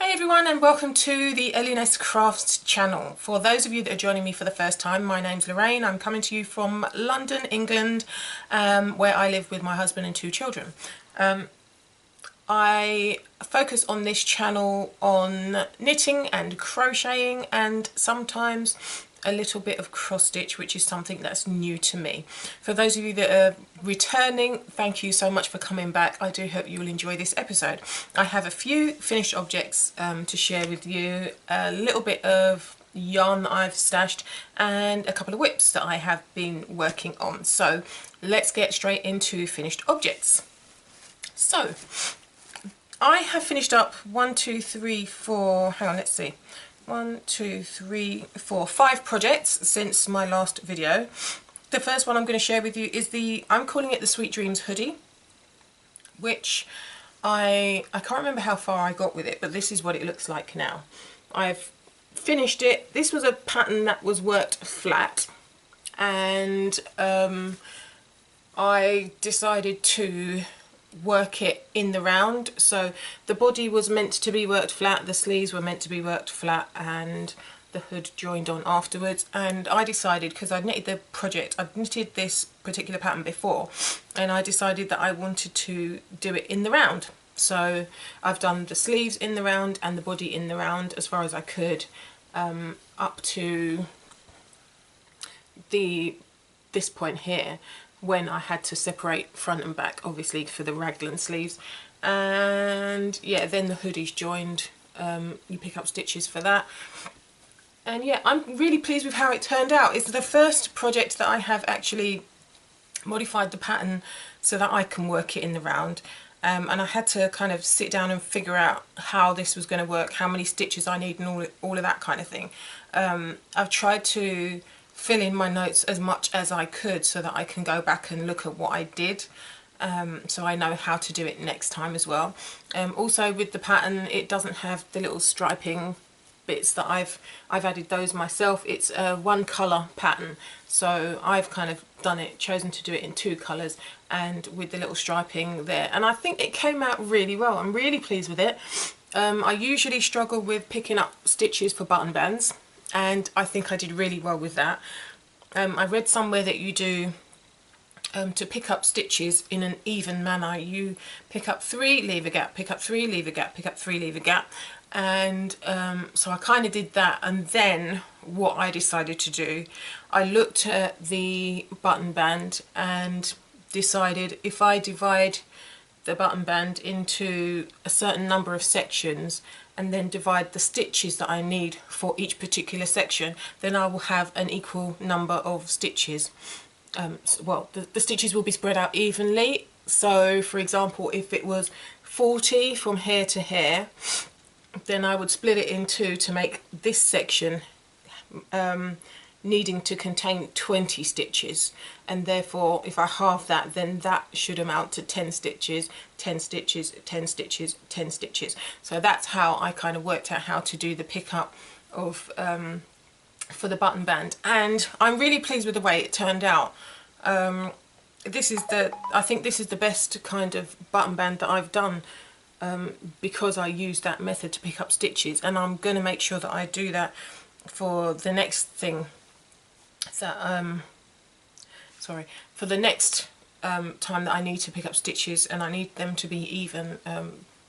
Hey everyone, and welcome to the Ellinesscrafts channel. For those of you that are joining me for the first time, my name's Lorraine. I'm coming to you from London, England, where I live with my husband and two children. I focus on this channel on knitting and crocheting and sometimes a little bit of cross stitch, which is something that's new to me. For those of you that are returning, thank you so much for coming back. I do hope you will enjoy this episode. I have a few finished objects to share with you, a little bit of yarn that I've stashed and a couple of whips that I have been working on. So let's get straight into finished objects. So I have finished up 5 projects since my last video. The first one I'm going to share with you is I'm calling it the Sweet Dreams hoodie, which I can't remember how far I got with it, but this is what it looks like now. I've finished it. This was a pattern that was worked flat, and I decided to work it in the round. So the body was meant to be worked flat, the sleeves were meant to be worked flat, and the hood joined on afterwards. And I decided, because I'd knitted this particular pattern before, and I decided that I wanted to do it in the round. So I've done the sleeves in the round and the body in the round as far as I could, up to this point here, when I had to separate front and back, obviously for the raglan sleeves. And yeah, then the hoodie's joined. You pick up stitches for that. And yeah, I'm really pleased with how it turned out. It's the first project that I have actually modified the pattern so that I can work it in the round. And I had to kind of sit down and figure out how this was going to work, how many stitches I need, and all of that kind of thing. I've tried to fill in my notes as much as I could so that I can go back and look at what I did, so I know how to do it next time as well. Also with the pattern, it doesn't have the little striping bits that I've added those myself. It's a one colour pattern, so I've kind of chosen to do it in two colours and with the little striping there, and I think it came out really well. I'm really pleased with it. I usually struggle with picking up stitches for button bands, and I think I did really well with that. I read somewhere that you do, to pick up stitches in an even manner, you pick up 3, leave a gap, pick up 3, leave a gap, pick up 3, leave a gap. And so I kind of did that, and then what I decided to do, I looked at the button band and decided if I divide the button band into a certain number of sections and then divide the stitches that I need for each particular section, then I will have an equal number of stitches. Well, the stitches will be spread out evenly. So for example, if it was 40 from here to here, then I would split it in two to make this section needing to contain 20 stitches, and therefore if I halve that, then that should amount to 10 stitches, 10 stitches, 10 stitches, 10 stitches. So that's how I kind of worked out how to do the pickup of for the button band, and I'm really pleased with the way it turned out. I think this is the best kind of button band that I've done, because I used that method to pick up stitches, and I'm going to make sure that I do that for the next thing. For the next time that I need to pick up stitches, and I need them to be even,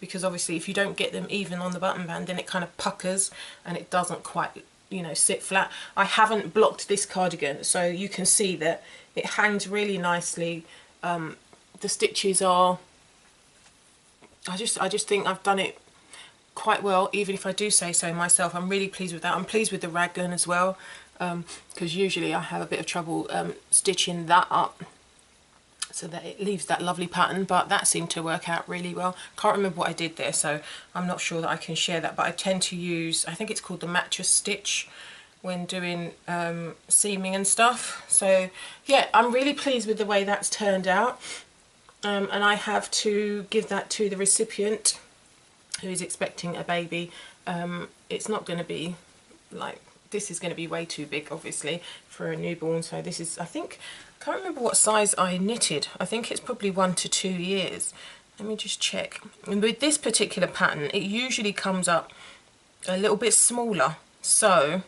because obviously if you don't get them even on the button band, then it kind of puckers and it doesn't quite, sit flat. I haven't blocked this cardigan, so you can see that it hangs really nicely. The stitches are, I just think I've done it quite well, even if I do say so myself. I'm really pleased with that. I'm pleased with the raglan as well, because usually I have a bit of trouble stitching that up so that it leaves that lovely pattern, but that seemed to work out really well. Can't remember what I did there, so I'm not sure that I can share that, but I tend to use, I think it's called the mattress stitch when doing seaming and stuff. So yeah, I'm really pleased with the way that's turned out, and I have to give that to the recipient who is expecting a baby. It's not going to be like, this is going to be way too big obviously for a newborn, so this is, I can't remember what size I knitted. I think it's probably 1 to 2 years. let me just check. And with this particular pattern, it usually comes up a little bit smaller, so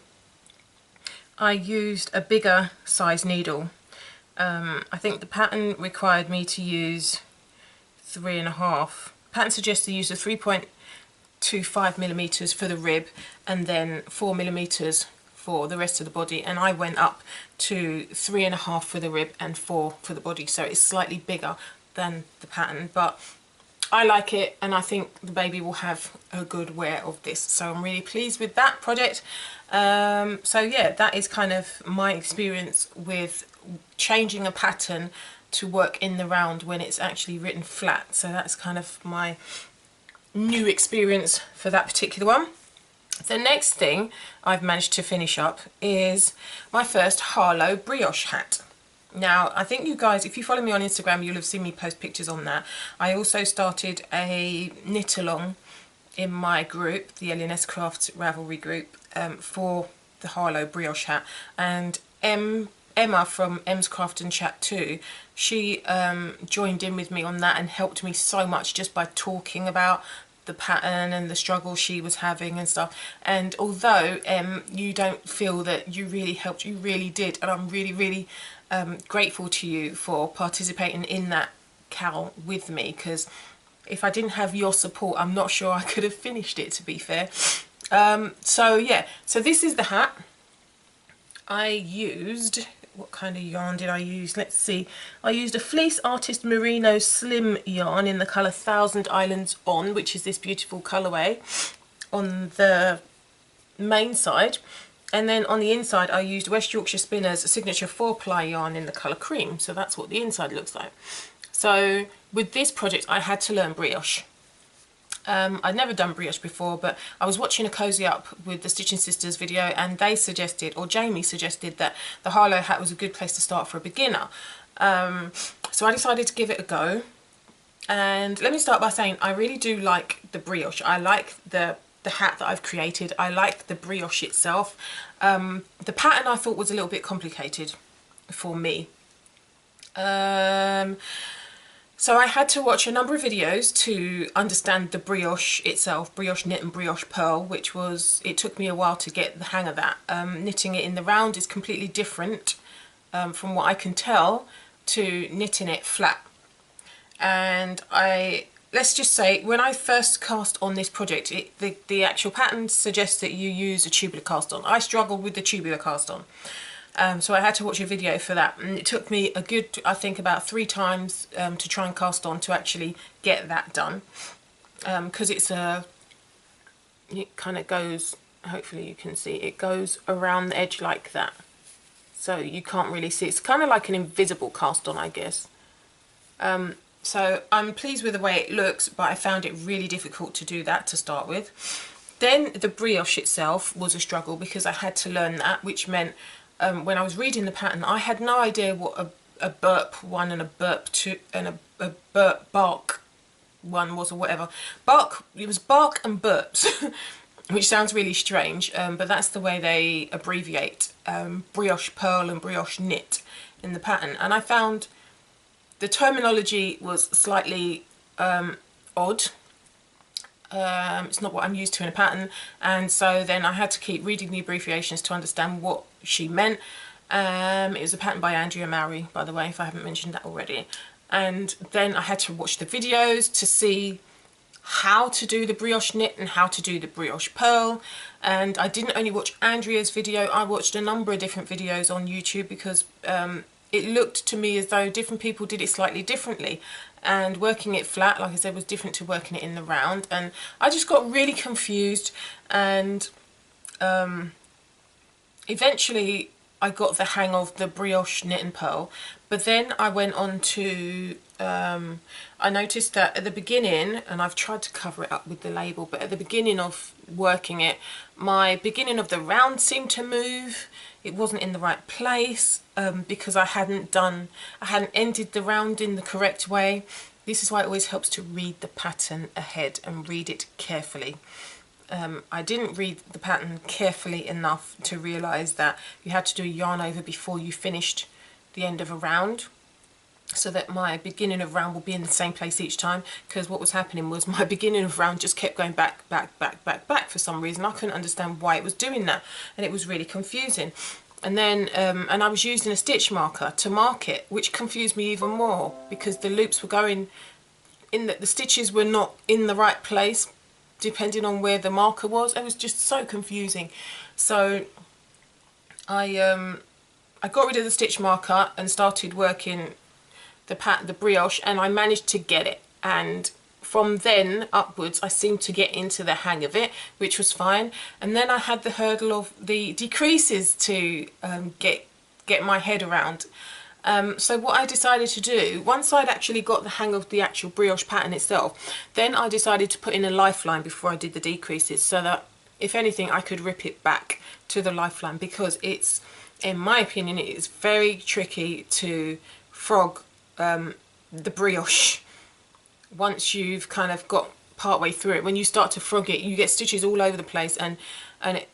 I used a bigger size needle. I think the pattern required me to use 3.5. Pattern suggests to use a 3.25 millimeters for the rib and then 4 millimeters for the rest of the body, and I went up to 3.5 for the rib and 4 for the body, so it's slightly bigger than the pattern, but I like it and I think the baby will have a good wear of this, so I'm really pleased with that project. So yeah, that is kind of my experience with changing a pattern to work in the round when it's actually written flat. So that's kind of my new experience for that particular one. The next thing I've managed to finish up is my first Harlow brioche hat. Now, I think you guys, if you follow me on Instagram, you'll have seen me post pictures on that. I also started a knit along in my group, the Ellinesscrafts Ravelry group, for the Harlow brioche hat. And Emma from Em's Craft and Chat 2, she joined in with me on that and helped me so much just by talking about the pattern and the struggle she was having and stuff. And although you don't feel that you really helped, you really did, and I'm really grateful to you for participating in that cowl with me, because if I didn't have your support, I'm not sure I could have finished it, to be fair. So yeah, so this is the hat. I used, what kind of yarn did I use? Let's see. I used a Fleece Artist Merino Slim yarn in the colour Thousand Islands On, which is this beautiful colourway on the main side. And then on the inside I used West Yorkshire Spinners Signature 4-ply yarn in the colour Cream. So that's what the inside looks like. So with this project I had to learn brioche. I'd never done brioche before, but I was watching a Cozy Up with the Stitching Sisters video, and they suggested, or Jamie suggested, that the Harlow hat was a good place to start for a beginner. So I decided to give it a go. And let me start by saying I really do like the brioche. I like the hat that I've created. I like the brioche itself. The pattern I thought was a little bit complicated for me. So I had to watch a number of videos to understand the brioche itself, brioche knit and brioche purl, which was, it took me a while to get the hang of that. Knitting it in the round is completely different, from what I can tell, to knitting it flat. And let's just say, when I first cast on this project, the actual pattern suggests that you use a tubular cast on. I struggled with the tubular cast on. So I had to watch a video for that, and it took me a good, I think, about 3 times to try and cast on to actually get that done, because it kind of goes, hopefully you can see, it goes around the edge like that, so you can't really see. It's kind of like an invisible cast on, I guess. So I'm pleased with the way it looks, but I found it really difficult to do that to start with. Then the brioche itself was a struggle, because I had to learn that, which meant when I was reading the pattern, I had no idea what a burp 1 and a burp 2 and a burp bark 1 was, or whatever. Bark, it was bark and burps, which sounds really strange, but that's the way they abbreviate brioche purl and brioche knit in the pattern. And I found the terminology was slightly odd. It's not what I'm used to in a pattern, and so then I had to keep reading the abbreviations to understand what she meant. It was a pattern by Andrea Mowry, by the way, if I haven't mentioned that already. And then I had to watch the videos to see how to do the brioche knit and how to do the brioche purl. And I didn't only watch Andrea's video, I watched a number of different videos on YouTube, because it looked to me as though different people did it slightly differently, and working it flat, like I said, was different to working it in the round, and I just got really confused. And eventually I got the hang of the brioche knit and purl, but then I went on to I noticed that at the beginning, and I've tried to cover it up with the label, but at the beginning of working it, my beginning of the round seemed to move. It wasn't in the right place, because I hadn't ended the round in the correct way. This is why it always helps to read the pattern ahead and read it carefully. I didn't read the pattern carefully enough to realise that you had to do a yarn over before you finished the end of a round. so that my beginning of round will be in the same place each time, because what was happening was my beginning of round just kept going back, back, back, back, back for some reason. I couldn't understand why it was doing that, and it was really confusing. And then, and I was using a stitch marker to mark it, which confused me even more, because the loops were going in, the stitches were not in the right place, depending on where the marker was. It was just so confusing. So I got rid of the stitch marker and started working the brioche, and I managed to get it, and from then upwards I seemed to get into the hang of it, which was fine. And then I had the hurdle of the decreases to get my head around. So what I decided to do, once I'd actually got the hang of the actual brioche pattern itself, then I decided to put in a lifeline before I did the decreases, so that if anything I could rip it back to the lifeline, because it's, in my opinion, it is very tricky to frog the brioche once you've kind of got part way through it. When you start to frog it, you get stitches all over the place, and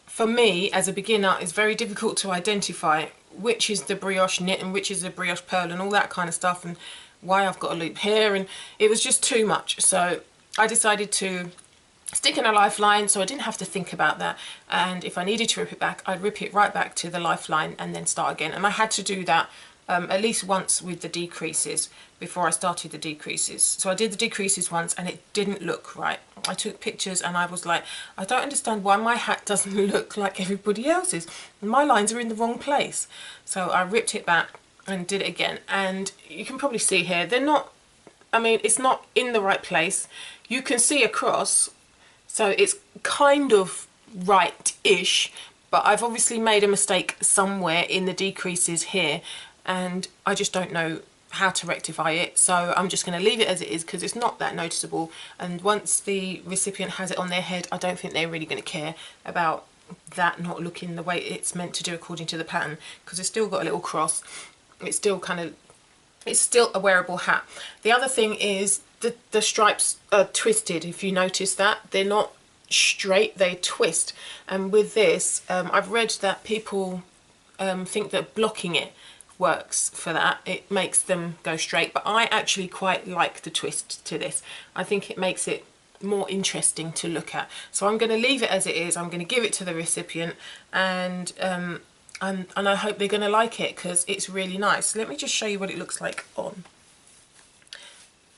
for me as a beginner, it's very difficult to identify which is the brioche knit and which is the brioche purl and all that kind of stuff, and why I've got a loop here, and it was just too much. So I decided to stick in a lifeline, so I didn't have to think about that, and if I needed to rip it back, I'd rip it right back to the lifeline and then start again. And I had to do that at least once with the decreases before I started the decreases. So I did the decreases once and it didn't look right. I took pictures and I was like, I don't understand why my hat doesn't look like everybody else's. My lines are in the wrong place. So I ripped it back and did it again, and you can probably see here, they're not, I mean, it's not in the right place. You can see across, so it's kind of right-ish, but I've obviously made a mistake somewhere in the decreases here, and I just don't know how to rectify it. So I'm just going to leave it as it is, because it's not that noticeable, and once the recipient has it on their head, I don't think they're really going to care about that not looking the way it's meant to do according to the pattern, because it's still got a little cross. It's still kind of, it's still a wearable hat. The other thing is the stripes are twisted. If you notice that, they're not straight, they twist. And with this, I've read that people think that blocking it works for that. It makes them go straight, but I actually quite like the twist to this. I think it makes it more interesting to look at. So I'm going to leave it as it is. I'm going to give it to the recipient, and I hope they're going to like it, because it's really nice. Let me just show you what it looks like on.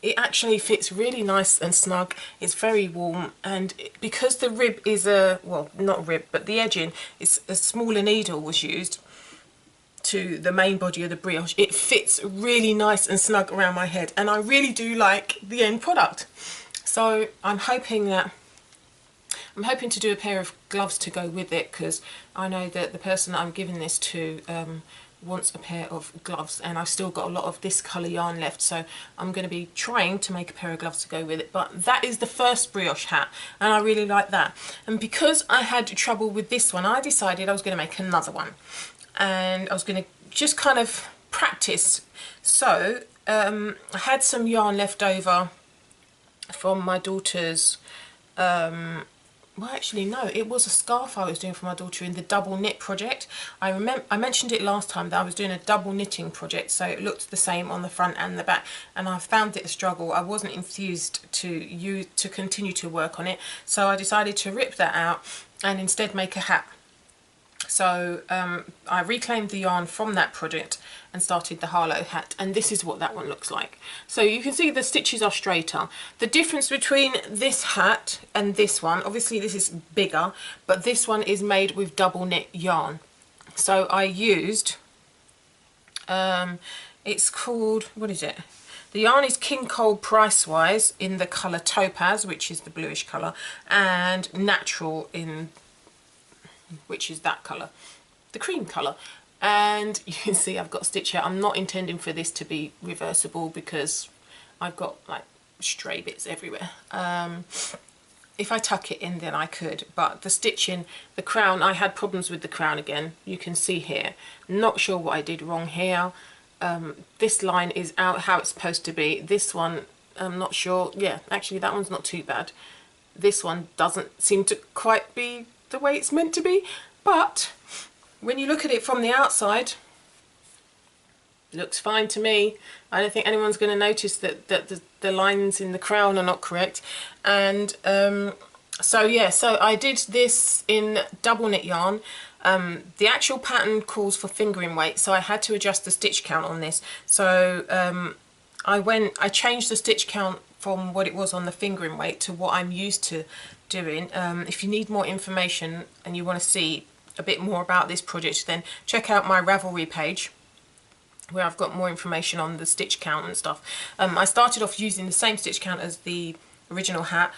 It actually fits really nice and snug. It's very warm, and because the rib is a, well, not rib, but the edging is a smaller needle was used to the main body of the brioche, it fits really nice and snug around my head, and I really do like the end product. So I'm hoping to do a pair of gloves to go with it, because I know that the person that I'm giving this to wants a pair of gloves, and I've still got a lot of this colour yarn left, so I'm going to be trying to make a pair of gloves to go with it. But that is the first brioche hat, and I really like that. And because I had trouble with this one, I decided I was going to make another one, and I was going to just kind of practice. So I had some yarn left over from my daughter's, well, actually no, it was a scarf I was doing for my daughter in the double knit project. I mentioned it last time that I was doing a double knitting project, so it looked the same on the front and the back, and I found it a struggle. I wasn't enthused to continue to work on it, so I decided to rip that out and instead make a hat. So I reclaimed the yarn from that project and started the Harlow hat, and this is what that one looks like. So you can see the stitches are straighter. The difference between this hat and this one, obviously this is bigger, but this one is made with double knit yarn. So I used, it's called, what is it? The yarn is King Cole Price Wise in the colour Topaz, which is the bluish colour, and Natural in, which is that colour, the cream colour. And you can see I've got a stitch here. I'm not intending for this to be reversible because I've got like stray bits everywhere. If I tuck it in then I could, but the stitching, the crown, I had problems with the crown again. You can see here, not sure what I did wrong here. This line is out how it's supposed to be. This one, I'm not sure. Yeah, actually that one's not too bad. This one doesn't seem to quite be the way it's meant to be, but when you look at it from the outside, Looks fine to me. I don't think anyone's going to notice that the lines in the crown are not correct. And so yeah, so I did this in double knit yarn. The actual pattern calls for fingering weight, so I had to adjust the stitch count on this. So I changed the stitch count from what it was on the fingering weight to what I'm used to doing. If you need more information and you want to see a bit more about this project, then check out my Ravelry page, where I've got more information on the stitch count and stuff. I started off using the same stitch count as the original hat,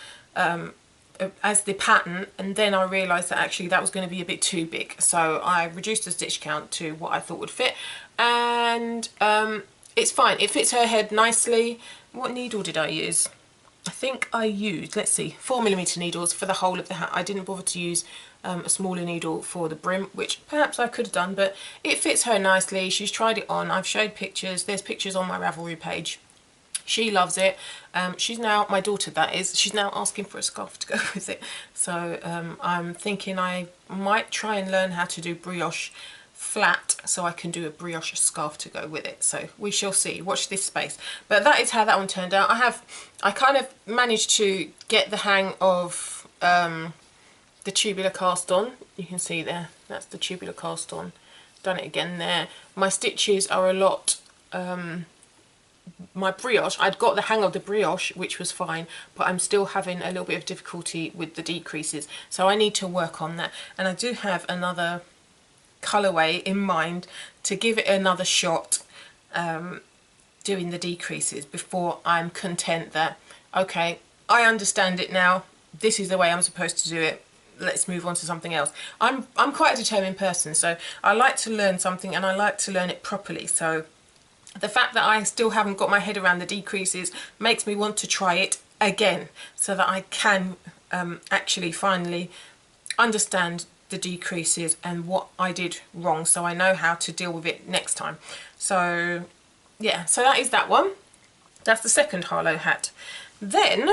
as the pattern, and then I realised that actually that was going to be a bit too big, so I reduced the stitch count to what I thought would fit, and it's fine. It fits her head nicely. What needle did I use? I think I used, let's see, 4mm needles for the whole of the hat. I didn't bother to use a smaller needle for the brim, which perhaps I could have done, but it fits her nicely. She's tried it on. I've showed pictures. There's pictures on my Ravelry page. She loves it. She's now, my daughter that is, she's now asking for a scarf to go with it. So I'm thinking I might try and learn how to do brioche flat, so I can do a brioche scarf to go with it. So we shall see. Watch this space. But that is how that one turned out. I kind of managed to get the hang of the tubular cast on. You can see there, that's the tubular cast on. Done it again there. My stitches are a lot, my brioche, I'd got the hang of the brioche, which was fine, but I'm still having a little bit of difficulty with the decreases, so I need to work on that. And I do have another colourway in mind to give it another shot, doing the decreases, before I'm content that, okay, I understand it now, this is the way I'm supposed to do it, let's move on to something else. I'm quite a determined person, so I like to learn something and I like to learn it properly. So the fact that I still haven't got my head around the decreases makes me want to try it again, so that I can actually finally understand the decreases and what I did wrong, so I know how to deal with it next time. So yeah, so that is that one. That's the second Harlow hat. Then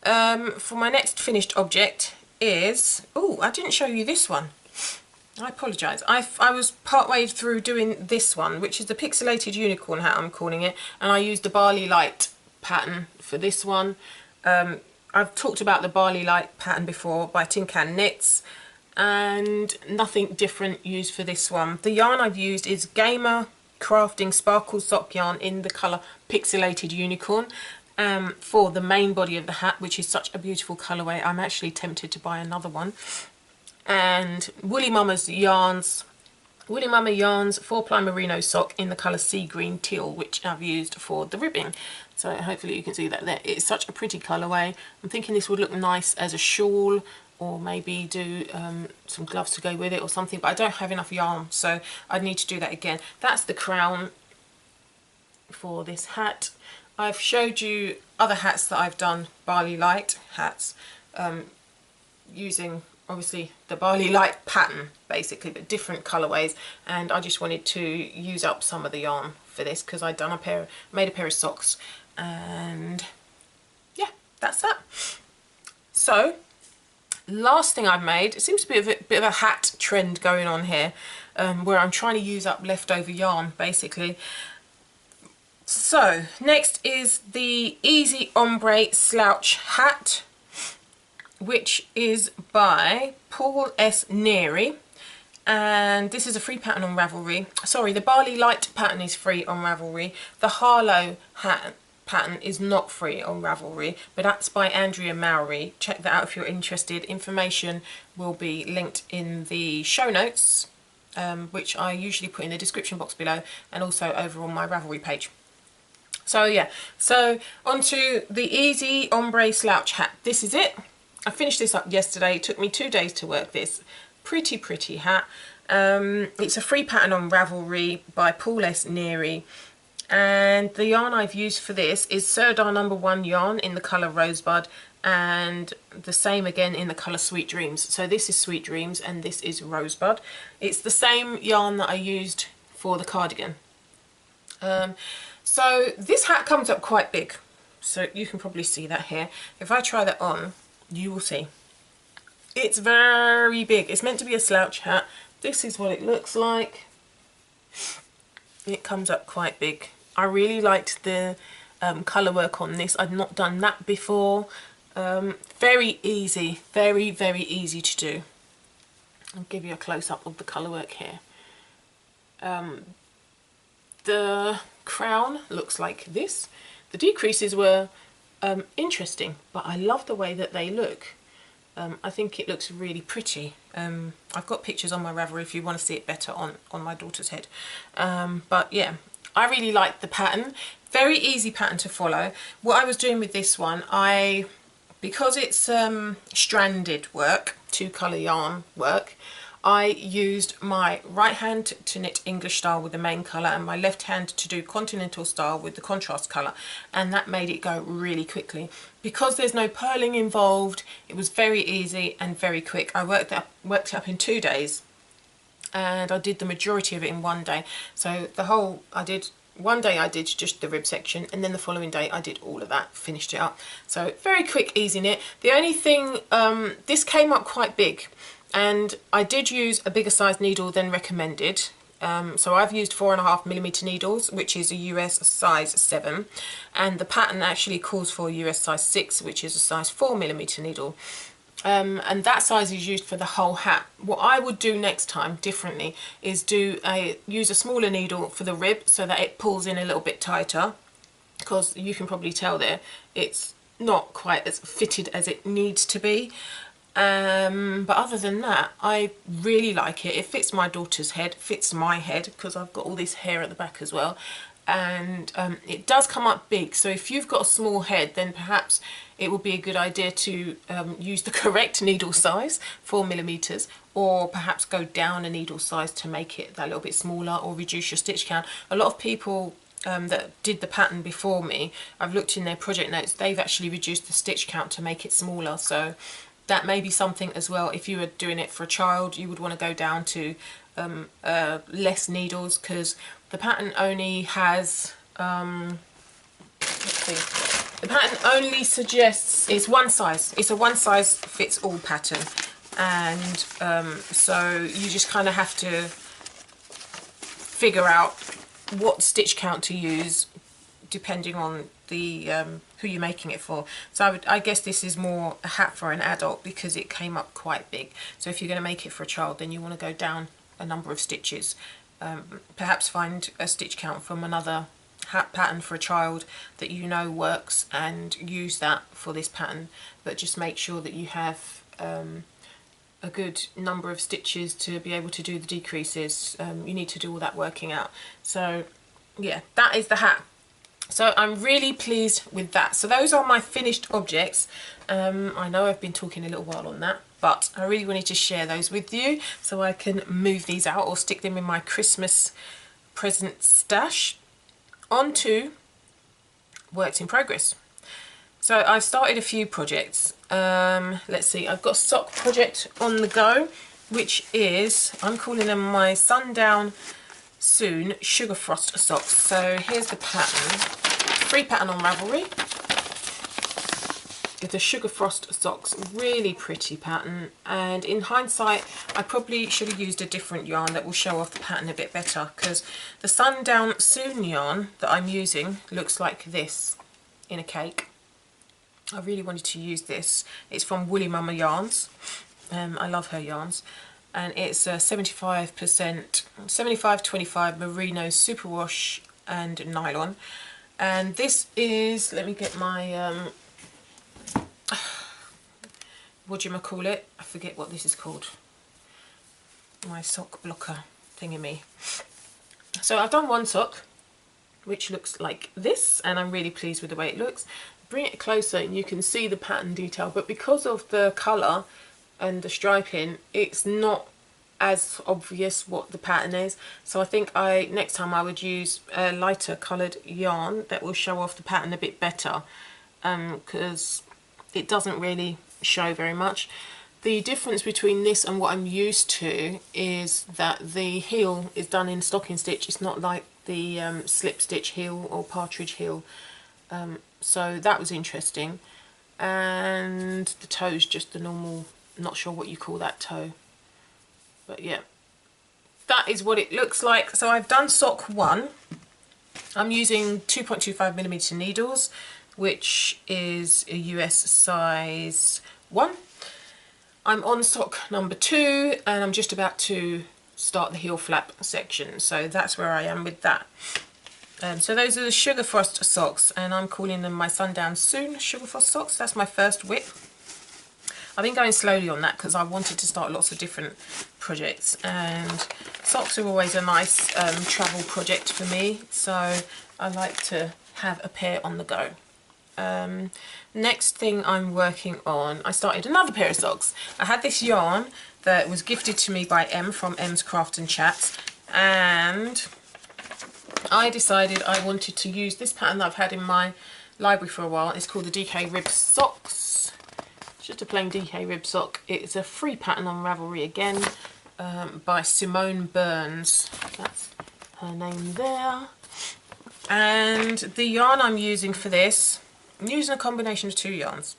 for my next finished object is, oh, I didn't show you this one. I apologise. I was part way through doing this one, which is the pixelated unicorn hat, I'm calling it, and I used the Barley Light pattern for this one. I've talked about the Barley Light pattern before by Tin Can Knits, and nothing different used for this one. The yarn I've used is Gamer Crafting Sparkle Sock yarn in the colour Pixelated Unicorn, for the main body of the hat, which is such a beautiful colourway. I'm actually tempted to buy another one. And Woolly Mama Yarns 4-ply merino sock in the colour Sea Green Teal, which I've used for the ribbing. So hopefully you can see that there. It's such a pretty colourway. I'm thinking this would look nice as a shawl, or maybe do some gloves to go with it or something, but I don't have enough yarn, so I need to do that again. That's the crown for this hat. I've showed you other hats that I've done, Barley Light hats, using obviously the Barley Light pattern basically, but different colourways, and I just wanted to use up some of the yarn for this because I'd done made a pair of socks, and yeah, that's that. So last thing I've made, it seems to be a bit of a hat trend going on here, where I'm trying to use up leftover yarn basically. So next is the Easy Ombre Slouch hat, which is by Paul S. Neary, and this is a free pattern on Ravelry. Sorry, the Barley Light pattern is free on Ravelry. The Harlow hat pattern is not free on Ravelry, but that's by Andrea Mowry. Check that out if you're interested. Information will be linked in the show notes, which I usually put in the description box below, and also over on my Ravelry page. So yeah, so onto the Easy Ombre Slouch hat. This is it. I finished this up yesterday. It took me 2 days to work this. Pretty hat. It's a free pattern on Ravelry by Paul S. Neary, and the yarn I've used for this is Sirdar #1 yarn in the colour Rosebud, and the same again in the colour Sweet Dreams. So this is Sweet Dreams and this is Rosebud. It's the same yarn that I used for the cardigan. So this hat comes up quite big, so you can probably see that here. If I try that on, you will see. It's very big. It's meant to be a slouch hat. This is what it looks like. it comes up quite big. I really liked the colour work on this. I'd not done that before. Very easy, very easy to do. I'll give you a close-up of the colour work here. The crown looks like this. The decreases were interesting, but I love the way that they look. I think it looks really pretty. I've got pictures on my Ravelry if you want to see it better on my daughter's head. But yeah, I really like the pattern. Very easy pattern to follow. What I was doing with this one, because it's stranded work, 2-colour yarn work, I used my right hand to knit English style with the main colour and my left hand to do continental style with the contrast colour, and that made it go really quickly. Because there's no purling involved, it was very easy and very quick. I worked it up in 2 days, and I did the majority of it in 1 day. So one day I did just the rib section, and then the following day I did all of that, finished it up. So very quick, easy knit. The only thing, this came up quite big, and I did use a bigger size needle than recommended. So I've used 4.5mm needles, which is a US size 7, and the pattern actually calls for a US size 6, which is a size 4mm needle. And that size is used for the whole hat. What I would do next time differently is use a smaller needle for the rib so that it pulls in a little bit tighter, because you can probably tell there it's not quite as fitted as it needs to be. But other than that, I really like it. It fits my daughter's head, fits my head, because I've got all this hair at the back as well. And it does come up big, so if you've got a small head, then perhaps it would be a good idea to use the correct needle size, 4mm, or perhaps go down a needle size to make it that little bit smaller, or reduce your stitch count. A lot of people that did the pattern before me, I've looked in their project notes, they've actually reduced the stitch count to make it smaller. So that may be something as well. If you were doing it for a child, you would want to go down to less needles, because the pattern only has let's see, the pattern only suggests it's one size. It's a one size fits all pattern, and so you just kind of have to figure out what stitch count to use depending on the who you're making it for. So I guess this is more a hat for an adult because it came up quite big. So if you're going to make it for a child, then you want to go down a number of stitches. Perhaps find a stitch count from another hat pattern for a child that you know works and use that for this pattern, but just make sure that you have a good number of stitches to be able to do the decreases. You need to do all that working out. So yeah, that is the hat. So I'm really pleased with that. So those are my finished objects. I know I've been talking a little while on that, but I really wanted to share those with you so I can move these out or stick them in my Christmas present stash. On to works in progress. So I've started a few projects. Let's see, I've got a sock project on the go, which is, I'm calling them my Sundown Soon Sugar Frost socks. So here's the pattern, free pattern on Ravelry. It's a Sugar Frost socks, really pretty pattern, and in hindsight I probably should have used a different yarn that will show off the pattern a bit better, because the Sundown Soon yarn that I'm using looks like this in a cake. I really wanted to use this. It's from Woolly Mama Yarns. I love her yarns. And it's 75-25 merino superwash and nylon. And this is, let me get my what do you call it? I forget what this is called. My sock blocker thingy-me. So I've done one sock, which looks like this, and I'm really pleased with the way it looks. Bring it closer and you can see the pattern detail, but because of the colour and the striping, it's not as obvious what the pattern is. So I think next time I would use a lighter coloured yarn that will show off the pattern a bit better, because it doesn't really show very much. The difference between this and what I'm used to is that the heel is done in stocking stitch. It's not like the slip stitch heel or partridge heel. So that was interesting. And the toe's just the normal, not sure what you call that toe, but yeah, that is what it looks like. So I've done sock 1. I'm using 2.25mm needles, which is a US size 1. I'm on sock number 2 and I'm just about to start the heel flap section, so that's where I am with that. So those are the Sugar Frost socks, and I'm calling them my Sundown Soon Sugar Frost socks. That's my first whip. I've been going slowly on that because I wanted to start lots of different projects, and socks are always a nice travel project for me, so I like to have a pair on the go. Next thing I'm working on, I started another pair of socks. I had this yarn that was gifted to me by M from M's Craft and Chats, and I decided I wanted to use this pattern that I've had in my library for a while. It's called the DK Rib Socks. It's just a plain DK Rib sock. It's a free pattern on Ravelry again, by Simone Burns. That's her name there. And the yarn I'm using for this, I'm using a combination of 2 yarns.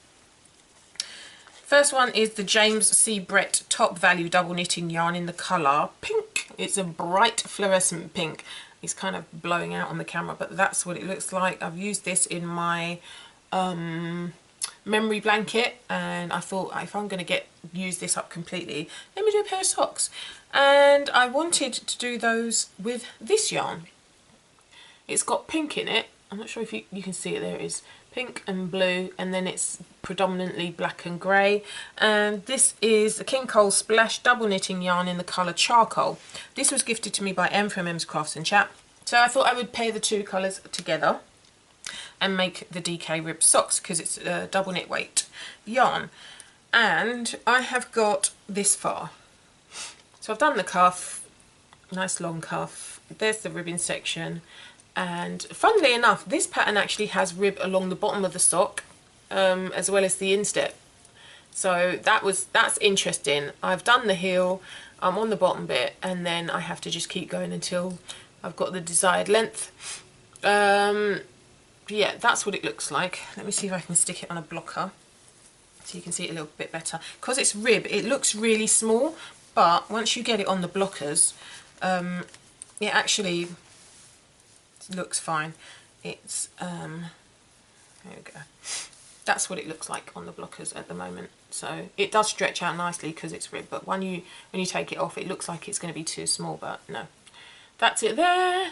First one is the James C. Brett Top Value Double Knitting yarn in the colour pink. It's a bright fluorescent pink. It's kind of blowing out on the camera, but that's what it looks like. I've used this in my memory blanket, and I thought if I'm going to use this up completely, let me do a pair of socks. And I wanted to do those with this yarn. It's got pink in it. I'm not sure if you can see it. There it is. Pink and blue, and then it's predominantly black and grey. And this is the King Cole Splash Double Knitting yarn in the colour Charcoal. This was gifted to me by M from M's Crafts and Chat. So I thought I would pair the 2 colours together and make the DK Rib Socks, because it's a double knit weight yarn. And I have got this far. So I've done the cuff, nice long cuff. There's the ribbing section. And funnily enough, this pattern actually has rib along the bottom of the sock, as well as the instep. So that's interesting. I've done the heel, I'm on the bottom bit, and then I have to just keep going until I've got the desired length. Yeah, that's what it looks like. Let me see if I can stick it on a blocker so you can see it a little bit better. Because it's rib, it looks really small, but once you get it on the blockers, it actually looks fine. It's there we go. That's what it looks like on the blockers at the moment. So it does stretch out nicely because it's rib, but when you take it off, it looks like it's going to be too small, but no. That's it there.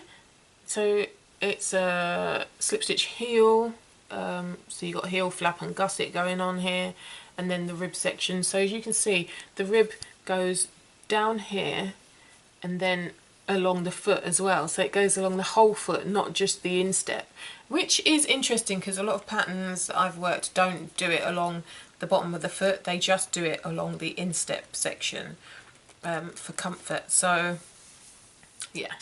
So it's a slip stitch heel. So you've got heel flap and gusset going on here, and then the rib section. So as you can see, the rib goes down here and then along the foot as well, so it goes along the whole foot, not just the instep, which is interesting because a lot of patterns that I've worked don't do it along the bottom of the foot, they just do it along the instep section for comfort. So yeah,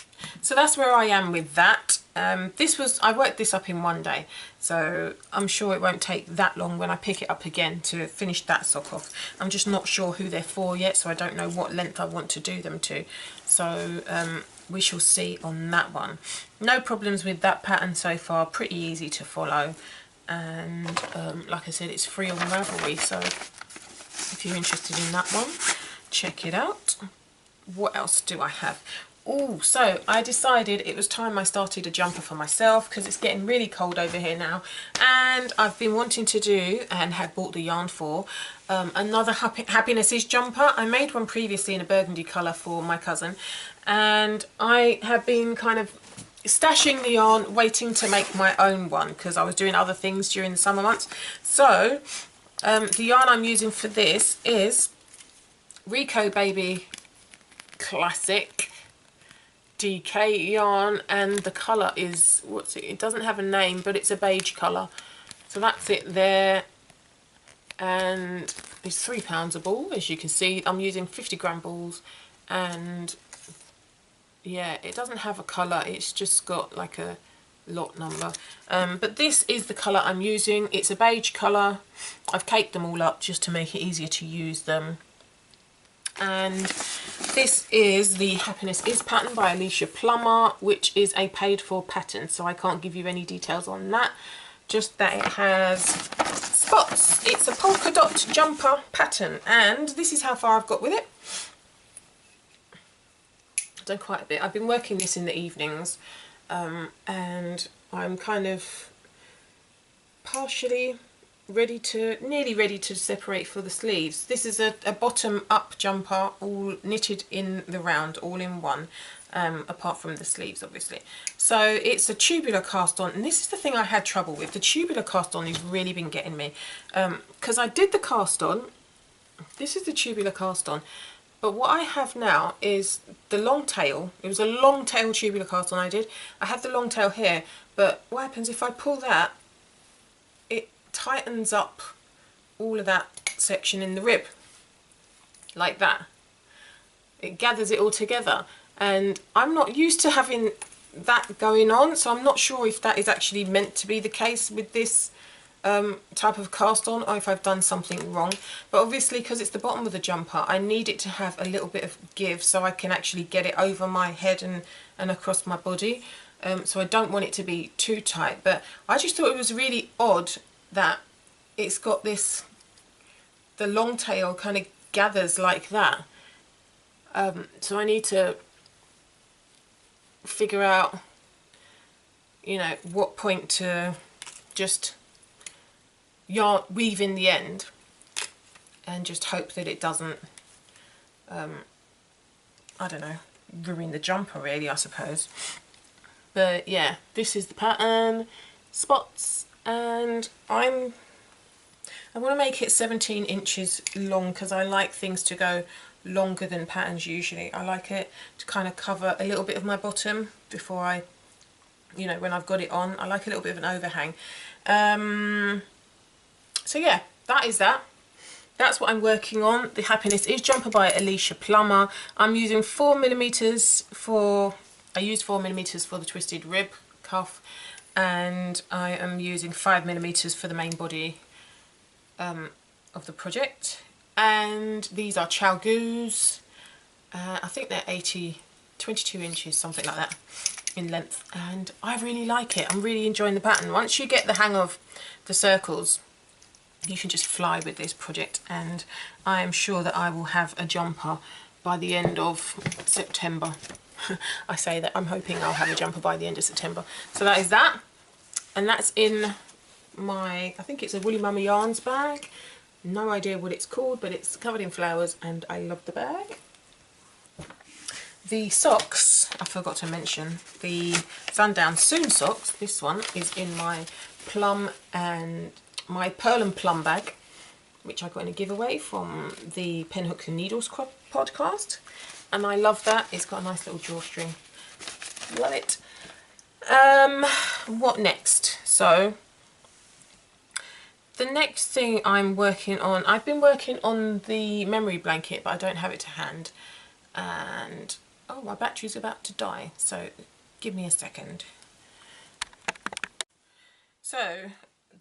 so that's where I am with that. I worked this up in one day, so I'm sure it won't take that long when I pick it up again to finish that sock off. I'm just not sure who they're for yet, so I don't know what length I want to do them to. So we shall see on that one. No problems with that pattern so far, pretty easy to follow. And like I said, it's free on Ravelry, so if you're interested in that one, check it out. What else do I have? Oh, so I decided it was time I started a jumper for myself because it's getting really cold over here now, and I've been wanting to do, and had bought the yarn for, another Happiness Is jumper. I made one previously in a burgundy colour for my cousin, and I have been kind of stashing the yarn waiting to make my own one because I was doing other things during the summer months. So the yarn I'm using for this is Rico Baby Classic DK yarn, and the colour is, it doesn't have a name, but it's a beige colour. So that's it there, and it's £3 a ball. As you can see, I'm using 50-gram balls, and yeah, it doesn't have a colour, it's just got like a lot number. But this is the colour I'm using. It's a beige colour. I've caked them all up just to make it easier to use them. And this is the Happiness Is pattern by Alicia Plummer, which is a paid for pattern, so I can't give you any details on that, just that it has spots. It's a polka dot jumper pattern, and this is how far I've got with it. I've done quite a bit. I've been working this in the evenings, and I'm kind of partially nearly ready to separate for the sleeves. This is a bottom up jumper, all knitted in the round, all in one, apart from the sleeves obviously. So it's a tubular cast on, and this is the thing I had trouble with. The tubular cast on has really been getting me, because I did the cast on. This is the tubular cast on, but what I have now is the long tail. It was a long tail tubular cast on I did. I have the long tail here, but what happens if I pull that, it tightens up all of that section in the rib, like that. It gathers it all together, and I'm not used to having that going on, so I'm not sure if that is actually meant to be the case with this type of cast on, or if I've done something wrong. But obviously, because it's the bottom of the jumper, I need it to have a little bit of give so I can actually get it over my head and across my body. So I don't want it to be too tight, but I just thought it was really odd that it's got this, the long tail kind of gathers like that. So I need to figure out, you know, what point to just weave in the end, and just hope that it doesn't, I don't know, ruin the jumper really, I suppose. But yeah, this is the pattern, spots, and I want to make it 17 inches long because I like things to go longer than patterns usually. I like it to kind of cover a little bit of my bottom before I, you know, when I've got it on. I like a little bit of an overhang. So yeah, that is that. That's what I'm working on. The Happiness Is jumper by Alicia Plummer. I'm using 4mm for, I used 4mm for the twisted rib cuff, and I am using 5mm for the main body of the project. And these are Chalgoos. I think they're 22 inches, something like that in length, and I really like it. I'm really enjoying the pattern. Once you get the hang of the circles, you can just fly with this project, and I am sure that I will have a jumper by the end of September. I say that, I'm hoping I'll have a jumper by the end of September. So that is that, and that's in my, I think it's a Woolly Mama Yarns bag. No idea what it's called, but it's covered in flowers and I love the bag. The socks, I forgot to mention, the Sundown Soon socks. This one is in my plum and my Pearl and Plum bag, which I got in a giveaway from the Penhooks and Needles podcast, and I love that. It's got a nice little drawstring. Love it. What next? So the next thing I'm working on, I've been working on the memory blanket, but I don't have it to hand, and oh, my battery's about to die, so give me a second. So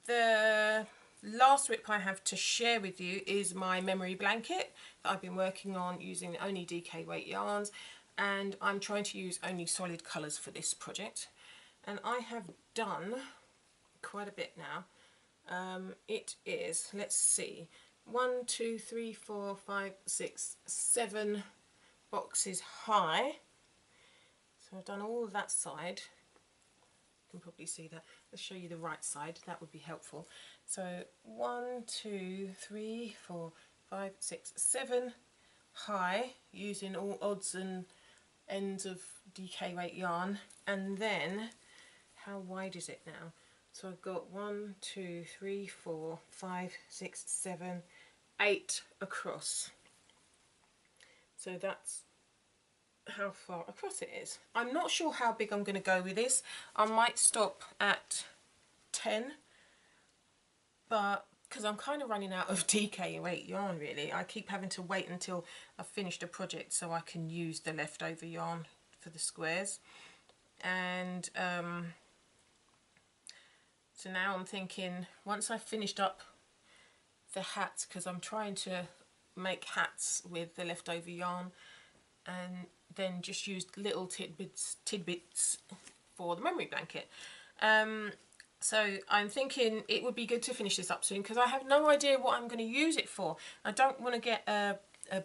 the last whip I have to share with you is my memory blanket that I've been working on using only DK weight yarns, and I'm trying to use only solid colours for this project, and I have done quite a bit now. It is, let's see, 1, 2, 3, 4, 5, 6, 7 boxes high. So I've done all of that side. You can probably see that. Let's show you the right side, that would be helpful. So 1, 2, 3, 4, 5, 6, 7 high, using all odds and ends of DK weight yarn. And then, how wide is it now? So I've got 1, 2, 3, 4, 5, 6, 7, 8 across. So that's how far across it is. I'm not sure how big I'm going to go with this. I might stop at 10, but because I'm kind of running out of DK weight yarn really. I keep having to wait until I've finished a project so I can use the leftover yarn for the squares. And so now I'm thinking, once I've finished up the hats, because I'm trying to make hats with the leftover yarn, and then just use little tidbits for the memory blanket. So I'm thinking it would be good to finish this up soon, because I have no idea what I'm going to use it for. I don't want to get a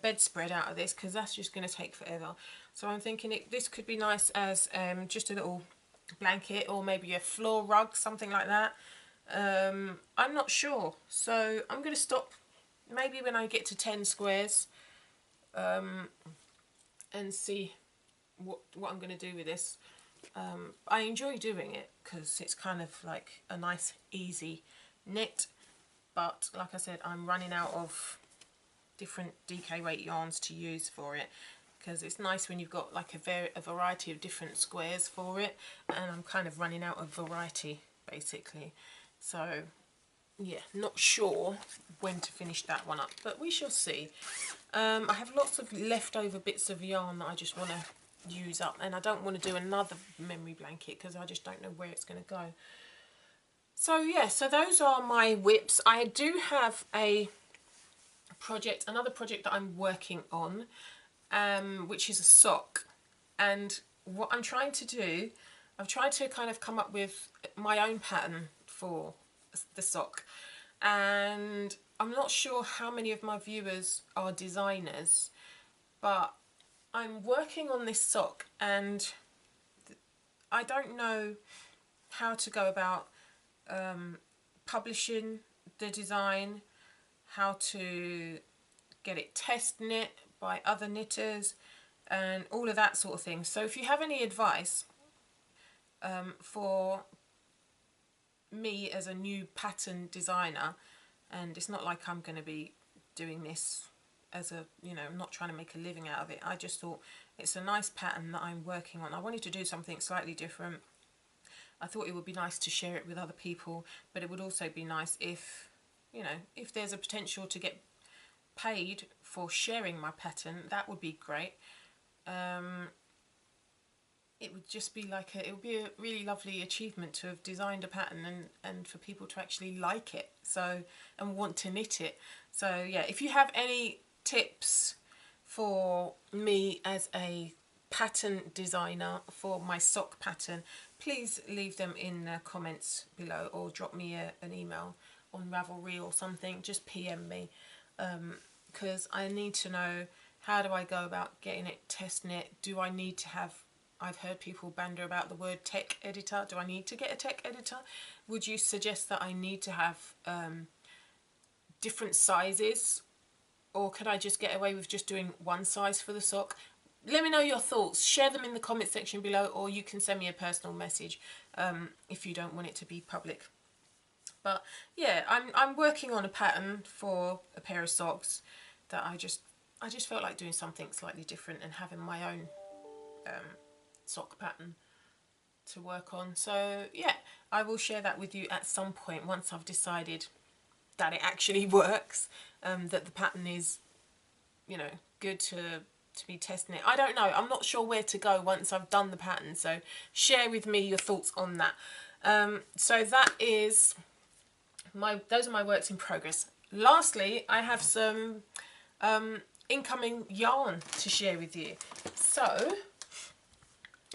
bedspread out of this, because that's just going to take forever. So I'm thinking this could be nice as just a little blanket, or maybe a floor rug, something like that. I'm not sure, so I'm going to stop maybe when I get to 10 squares and see what I'm going to do with this. I enjoy doing it because it's kind of like a nice easy knit, but like I said, I'm running out of different DK weight yarns to use for it, because it's nice when you've got like a variety of different squares for it, and I'm kind of running out of variety basically. So yeah, not sure when to finish that one up, but we shall see. I have lots of leftover bits of yarn that I just want to use up, and I don't want to do another memory blanket because I just don't know where it's going to go. So yeah, so those are my whips. I do have another project that I'm working on, which is a sock, and what I'm trying to do, I've tried to kind of come up with my own pattern for the sock, and I'm not sure how many of my viewers are designers, but I'm working on this sock and I don't know how to go about publishing the design, how to get it test knit by other knitters and all of that sort of thing. So if you have any advice for me as a new pattern designer, and it's not like I'm going to be doing this as a, you know, I'm not trying to make a living out of it. I just thought it's a nice pattern that I'm working on. I wanted to do something slightly different. I thought it would be nice to share it with other people, but it would also be nice if, you know, if there's a potential to get paid for sharing my pattern, that would be great. It would just be like it would be a really lovely achievement to have designed a pattern and for people to actually like it, so, and want to knit it. So yeah, if you have any tips for me as a pattern designer for my sock pattern, please leave them in the comments below, or drop me an email on Ravelry or something. Just PM me, because I need to know, how do I go about getting it test knit? Do I need to have, I've heard people banter about the word tech editor. Do I need to get a tech editor? Would you suggest that I need to have different sizes, or could I just get away with just doing one size for the sock? Let me know your thoughts. Share them in the comment section below, or you can send me a personal message if you don't want it to be public. But yeah, I'm working on a pattern for a pair of socks that I just felt like doing something slightly different and having my own sock pattern to work on. So yeah, I will share that with you at some point once I've decided that it actually works, that the pattern is, you know, good to be testing it. I don't know, I'm not sure where to go once I've done the pattern, so share with me your thoughts on that. So that is those are my works in progress. Lastly, I have some incoming yarn to share with you. So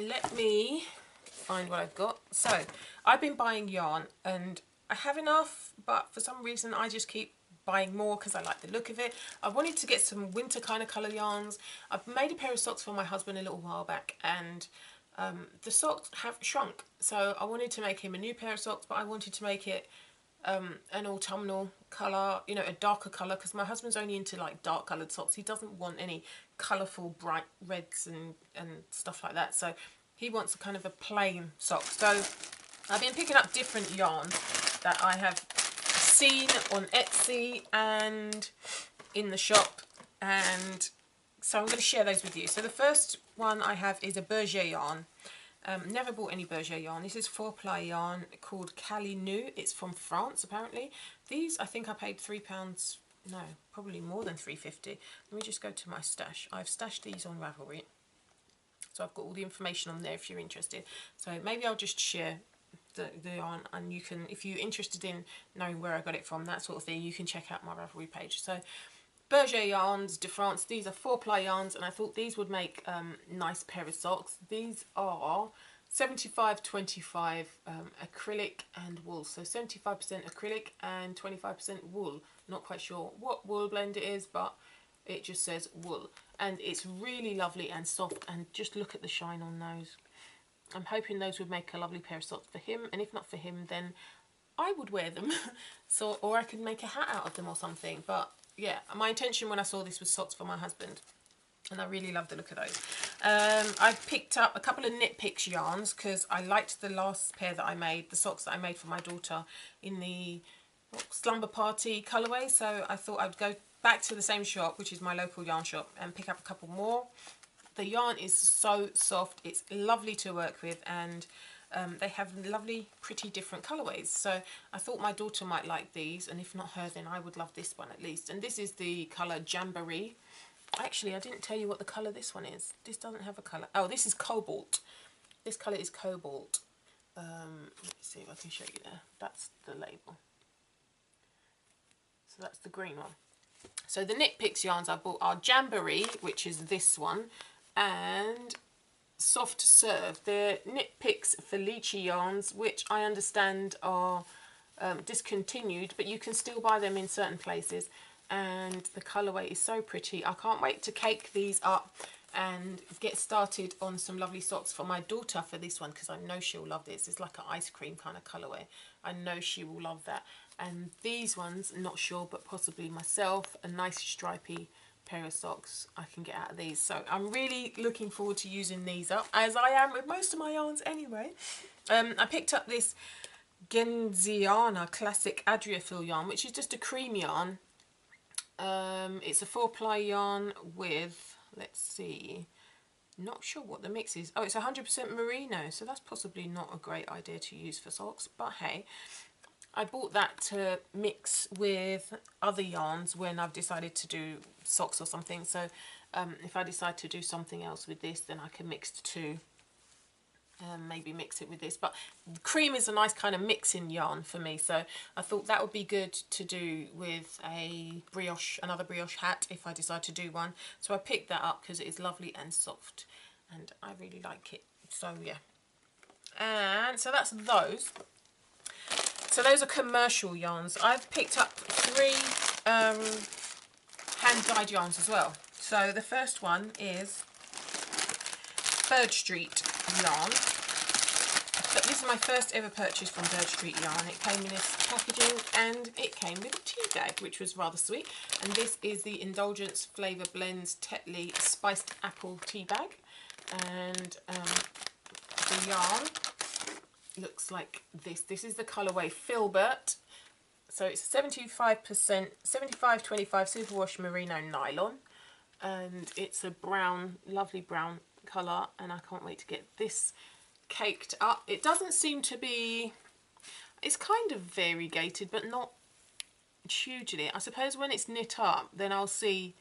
let me find what I've got. So I've been buying yarn and I have enough, but for some reason I just keep buying more because I like the look of it. I wanted to get some winter kind of colour yarns. I've made a pair of socks for my husband a little while back, and the socks have shrunk, so I wanted to make him a new pair of socks, but I wanted to make it an autumnal colour, you know, a darker colour, because my husband's only into like dark coloured socks. He doesn't want any colourful bright reds and stuff like that, so he wants a kind of a plain sock. So I've been picking up different yarns that I have seen on Etsy and in the shop, and so I'm going to share those with you. So the first one I have is a Berger yarn. Never bought any Berger yarn. This is 4-ply yarn called Cali Nu. It's from France apparently. These I think I paid £3, no, probably more than £3.50. Let me just go to my stash. I've stashed these on Ravelry, so I've got all the information on there if you're interested. So maybe I'll just share the yarn, and you can, if you're interested in knowing where I got it from, that sort of thing, you can check out my Ravelry page. So Berger Yarns de France, these are 4-ply yarns, and I thought these would make nice pair of socks. These are 75-25 acrylic and wool, so 75% acrylic and 25% wool. Not quite sure what wool blend it is, but it just says wool, and it's really lovely and soft, and just look at the shine on those. I'm hoping those would make a lovely pair of socks for him, and if not for him, then I would wear them. So, or I could make a hat out of them or something. But yeah, my intention when I saw this was socks for my husband, and I really love the look of those. I picked up a couple of Knit Picks yarns because I liked the last pair that I made, the socks that I made for my daughter in the Slumber Party colourway. So I thought I'd go back to the same shop, which is my local yarn shop, and pick up a couple more. The yarn is so soft, it's lovely to work with, and they have lovely, pretty different colourways. So I thought my daughter might like these, and if not her, then I would love this one at least. And this is the colour Jamboree. Actually, I didn't tell you what the colour this one is. This doesn't have a colour. Oh, this is Cobalt. This colour is Cobalt. Let me see if I can show you there. That's the label. So that's the green one. So the Knit Picks yarns I bought are Jamboree, which is this one, and Soft Serve. They're Knit Picks Felice yarns, which I understand are discontinued, but you can still buy them in certain places. And the colourway is so pretty. I can't wait to cake these up and get started on some lovely socks for my daughter for this one, because I know she'll love this. It's like an ice cream kind of colourway. I know she will love that. And these ones, not sure, but possibly myself, a nice stripy pair of socks I can get out of these. So I'm really looking forward to using these up, as I am with most of my yarns anyway. I picked up this Genziana Classic Adriaphil yarn, which is just a cream yarn. It's a 4-ply yarn with, let's see, not sure what the mix is. Oh, it's 100% merino, so that's possibly not a great idea to use for socks, but hey, I bought that to mix with other yarns when I've decided to do socks or something. So if I decide to do something else with this, then I can mix the two. Maybe mix it with this, but cream is a nice kind of mixing yarn for me, so I thought that would be good to do with a brioche, another brioche hat if I decide to do one. So I picked that up because it is lovely and soft and I really like it. So yeah, and so that's those. So those are commercial yarns. I've picked up 3 hand dyed yarns as well. So the first one is Bird Street yarn. But this is my first ever purchase from Bird Street yarn. It came in this packaging and it came with a tea bag, which was rather sweet. And this is the Indulgence Flavour Blends Tetley Spiced Apple tea bag. And the yarn looks like this. This is the colourway Filbert. So it's 75%, 75-25 superwash merino nylon. And it's a brown, lovely brown colour, and I can't wait to get this caked up. It doesn't seem to be, it's kind of variegated but not hugely. I suppose when it's knit up then I'll see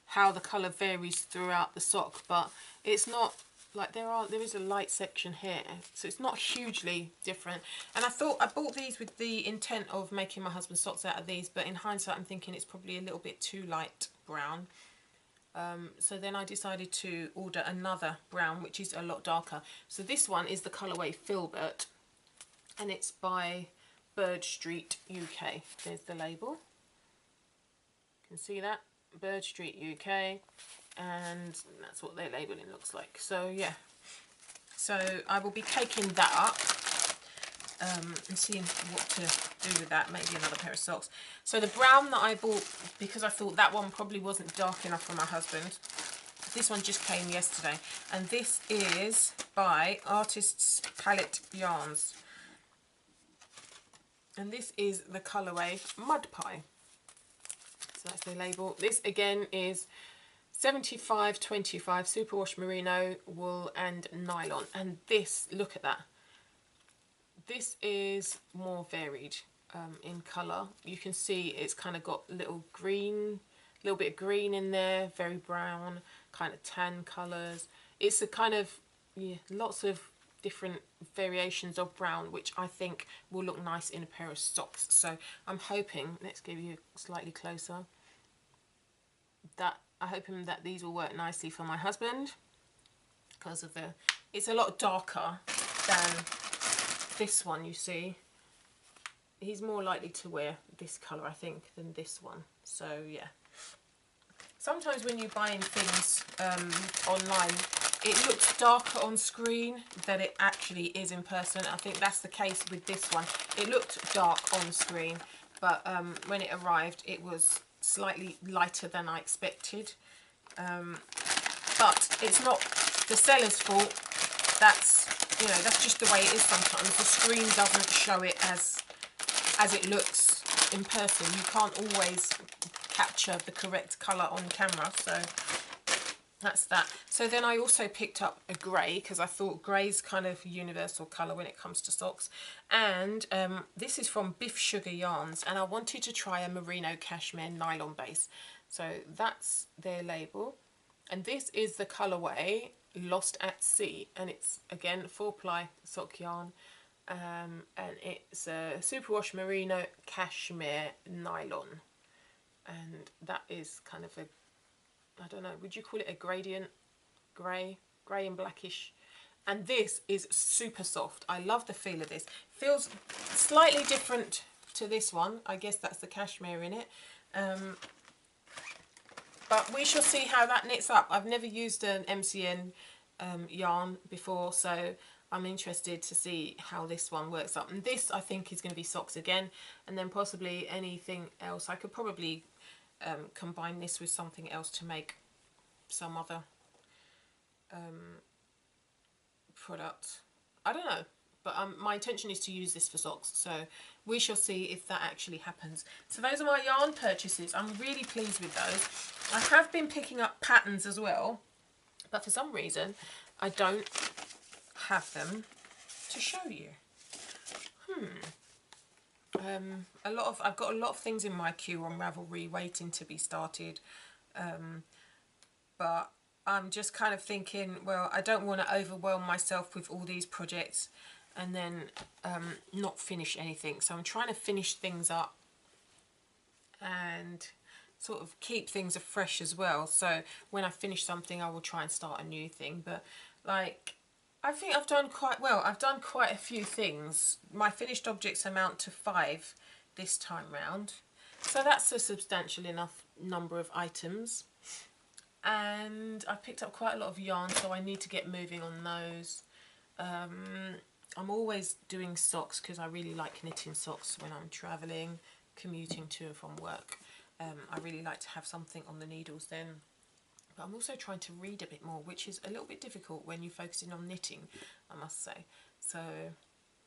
how the colour varies throughout the sock, but it's not like there is a light section here, so it's not hugely different. And I thought I bought these with the intent of making my husband's socks out of these, but in hindsight I'm thinking it's probably a little bit too light brown. So then I decided to order another brown, which is a lot darker. So this one is the colourway Filbert, and it's by Bird Street UK. There's the label. You can see that, Bird Street UK, and that's what their labelling looks like. So yeah, so I will be caking that up and seeing what to do with that. Maybe another pair of socks. So the brown that I bought, because I thought that one probably wasn't dark enough for my husband, this one just came yesterday, and this is by Artists Palette Yarns, and this is the colourway Mud Pie. So that's the label. This again is 75-25 superwash merino wool and nylon, and this, look at that, this is more varied in colour. You can see it's kind of got little bit of green in there, very brown, kind of tan colours. It's a kind of, yeah, lots of different variations of brown, which I think will look nice in a pair of socks. So I'm hoping, let's give you slightly closer, that I'm hoping that these will work nicely for my husband, because of the, it's a lot darker than this one, you see. He's more likely to wear this colour, I think, than this one. So yeah, sometimes when you're buying things online, it looks darker on screen than it actually is in person. I think that's the case with this one. It looked dark on screen, but when it arrived, it was slightly lighter than I expected. But it's not the seller's fault. That's, you know, that's just the way it is sometimes. The screen doesn't show it as it looks in person. You can't always capture the correct colour on camera, so that's that. So then I also picked up a grey, because I thought grey's kind of universal colour when it comes to socks. And this is from Biff Sugar Yarns, and I wanted to try a merino cashmere nylon base. So that's their label. And this is the colourway Lost at Sea, and it's again 4-ply sock yarn, and it's a superwash merino cashmere nylon, and that is kind of a, I don't know, would you call it a gradient grey and blackish? And this is super soft. I love the feel of this. Feels slightly different to this one. I guess that's the cashmere in it. But we shall see how that knits up. I've never used an MCN yarn before, so I'm interested to see how this one works up. And this, I think, is going to be socks again, and then possibly anything else. I could probably combine this with something else to make some other product. I don't know, but my intention is to use this for socks, so we shall see if that actually happens. So those are my yarn purchases. I'm really pleased with those. I have been picking up patterns as well, but for some reason I don't have them to show you. I've got a lot of things in my queue on Ravelry waiting to be started, but I'm just kind of thinking, well, I don't want to overwhelm myself with all these projects and then not finish anything. So I'm trying to finish things up and sort of keep things afresh as well. So when I finish something, I will try and start a new thing. But like, I think I've done quite well. I've done quite a few things. My finished objects amount to 5 this time round. So that's a substantial enough number of items. And I picked up quite a lot of yarn, so I need to get moving on those. I'm always doing socks because I really like knitting socks when I'm travelling, commuting to and from work. I really like to have something on the needles then. But I'm also trying to read a bit more, which is a little bit difficult when you're focusing on knitting, I must say. So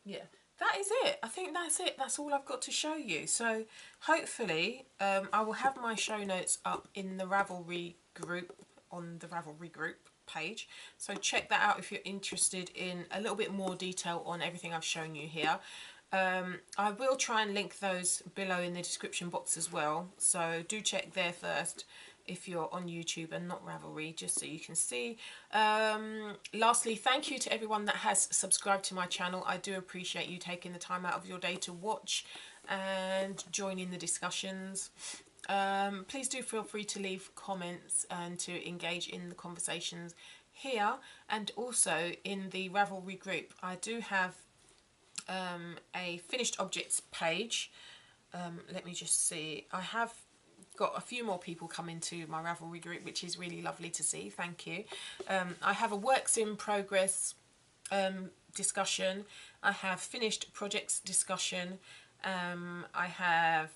yeah, that is it. I think that's it. That's all I've got to show you. So hopefully I will have my show notes up in the Ravelry group, on the Ravelry group page. So check that out if you're interested in a little bit more detail on everything I've shown you here. I will try and link those below in the description box as well, so do check there first if you're on YouTube and not Ravelry, just so you can see. Lastly, thank you to everyone that has subscribed to my channel. I do appreciate you taking the time out of your day to watch and join in the discussions. Please do feel free to leave comments and to engage in the conversations here, and also in the Ravelry group. I do have a finished objects page. Let me just see. I have got a few more people come into my Ravelry group, which is really lovely to see. Thank you. I have a works in progress discussion. I have finished projects discussion. I have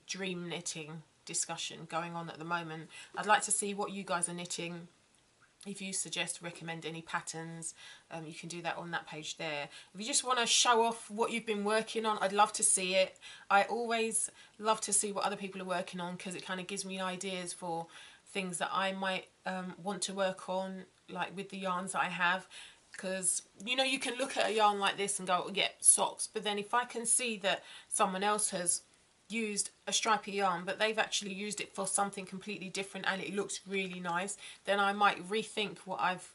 dream knitting discussion going on at the moment. I'd like to see what you guys are knitting. If you recommend any patterns, you can do that on that page there. If you just want to show off what you've been working on, I'd love to see it. I always love to see what other people are working on, because it kind of gives me ideas for things that I might want to work on, like with the yarns that I have. Because, you know, you can look at a yarn like this and go, oh, yeah, socks. But then if I can see that someone else has used a stripy yarn, but they've actually used it for something completely different and it looks really nice, then I might rethink what I've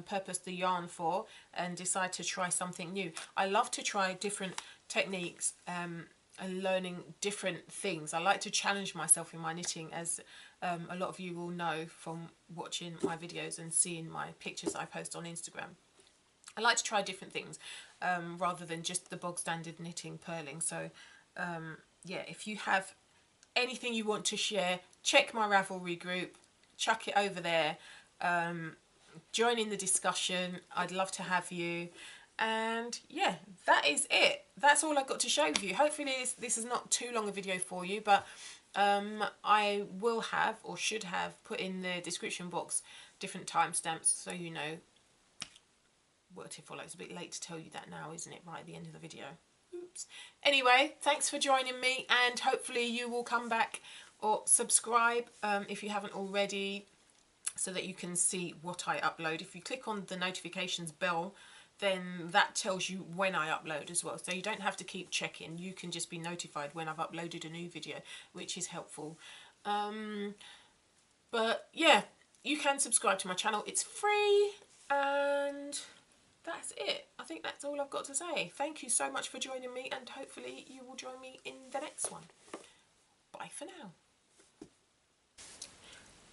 purposed the yarn for and decide to try something new. I love to try different techniques and learning different things. I like to challenge myself in my knitting, as a lot of you will know from watching my videos and seeing my pictures I post on Instagram. I like to try different things rather than just the bog standard knitting purling. So yeah, if you have anything you want to share, check my Ravelry group. chuck it over there. Join in the discussion. I'd love to have you. And yeah, that is it. That's all I've got to show you. Hopefully this is not too long a video for you, but I will have, or should have, put in the description box different timestamps so you know what to follow. It's a bit late to tell you that now, isn't it? Right at the end of the video. Oops. Anyway, thanks for joining me, and hopefully you will come back or subscribe if you haven't already, so that you can see what I upload. If you click on the notifications bell, then that tells you when I upload as well. So you don't have to keep checking. You can just be notified when I've uploaded a new video, which is helpful. But yeah, you can subscribe to my channel. It's free, and that's it. I think that's all I've got to say. Thank you so much for joining me, and hopefully you will join me in the next one. Bye for now.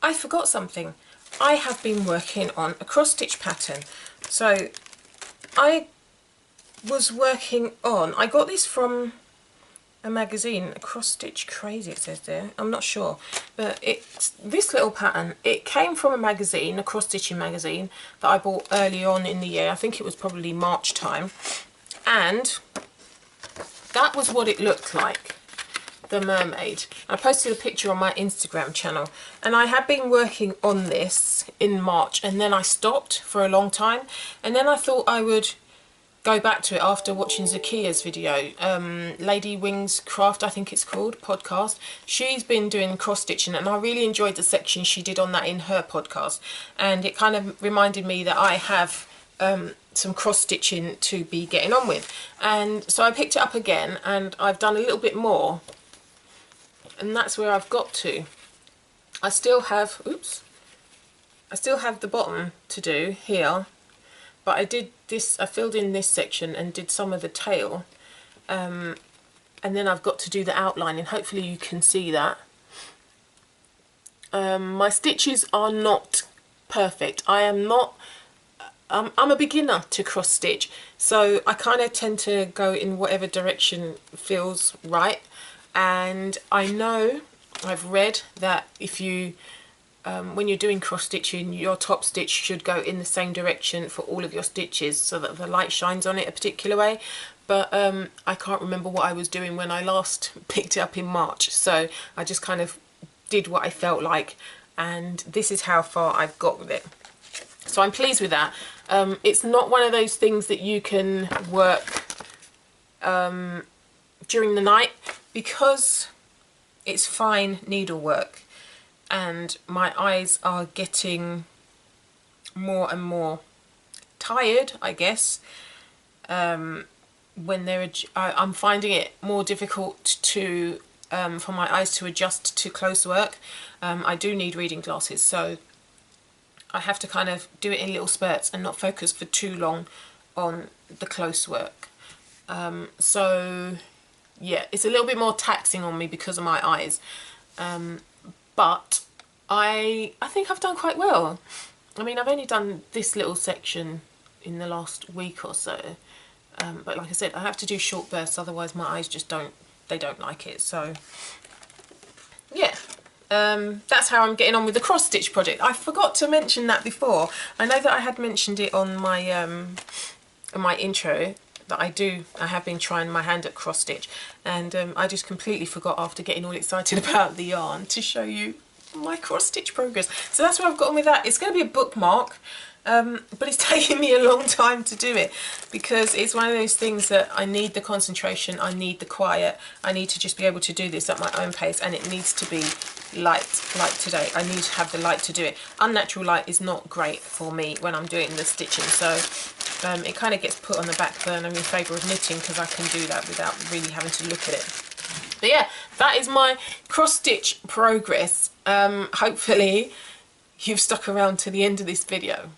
I forgot something. I have been working on a cross stitch pattern. So I was working on, I got this from a magazine, a cross stitch crazy it says there, I'm not sure, but it's this little pattern. It came from a magazine, a cross stitching magazine that I bought early on in the year. I think it was probably March time, and that was what it looked like, the mermaid. I posted a picture on my Instagram channel, and I had been working on this in March, and then I stopped for a long time, and then I thought I would go back to it after watching Zakia's video, Lady Wings Craft, I think it's called, podcast. She's been doing cross stitching, and I really enjoyed the section she did on that in her podcast, and it kind of reminded me that I have some cross stitching to be getting on with. And so I picked it up again, and I've done a little bit more, and that's where I've got to. I still have, oops, I still have the bottom to do here, but I did this, I filled in this section and did some of the tail, and then I've got to do the outline, and hopefully you can see that. My stitches are not perfect. I am not, I'm a beginner to cross stitch, so I kind of tend to go in whatever direction feels right. And I know, I've read that if you when you're doing cross stitching, your top stitch should go in the same direction for all of your stitches so that the light shines on it a particular way. But I can't remember what I was doing when I last picked it up in March, so I just kind of did what I felt like, and this is how far I've got with it. So I'm pleased with that. It's not one of those things that you can work during the night, because it's fine needlework. And my eyes are getting more and more tired, I guess. When they're, I'm finding it more difficult to for my eyes to adjust to close work. I do need reading glasses, so I have to kind of do it in little spurts and not focus for too long on the close work. So yeah, it's a little bit more taxing on me because of my eyes. But I think I've done quite well. I mean, I've only done this little section in the last week or so, but like I said, I have to do short bursts, otherwise my eyes just don't like it. So yeah, that's how I'm getting on with the cross stitch project. I forgot to mention that before. I know that I had mentioned it on my intro, that I have been trying my hand at cross stitch, and I just completely forgot after getting all excited about the yarn to show you my cross stitch progress. So that's where I've gotten with that. It's going to be a bookmark, but it's taking me a long time to do it, because it's one of those things that I need the concentration, I need the quiet, I need to just be able to do this at my own pace, and it needs to be light, like today. I need to have the light to do it. Unnatural light is not great for me when I'm doing the stitching, so it kind of gets put on the back burner in favour of knitting, because I can do that without really having to look at it. But yeah, that is my cross stitch progress. Hopefully you've stuck around to the end of this video.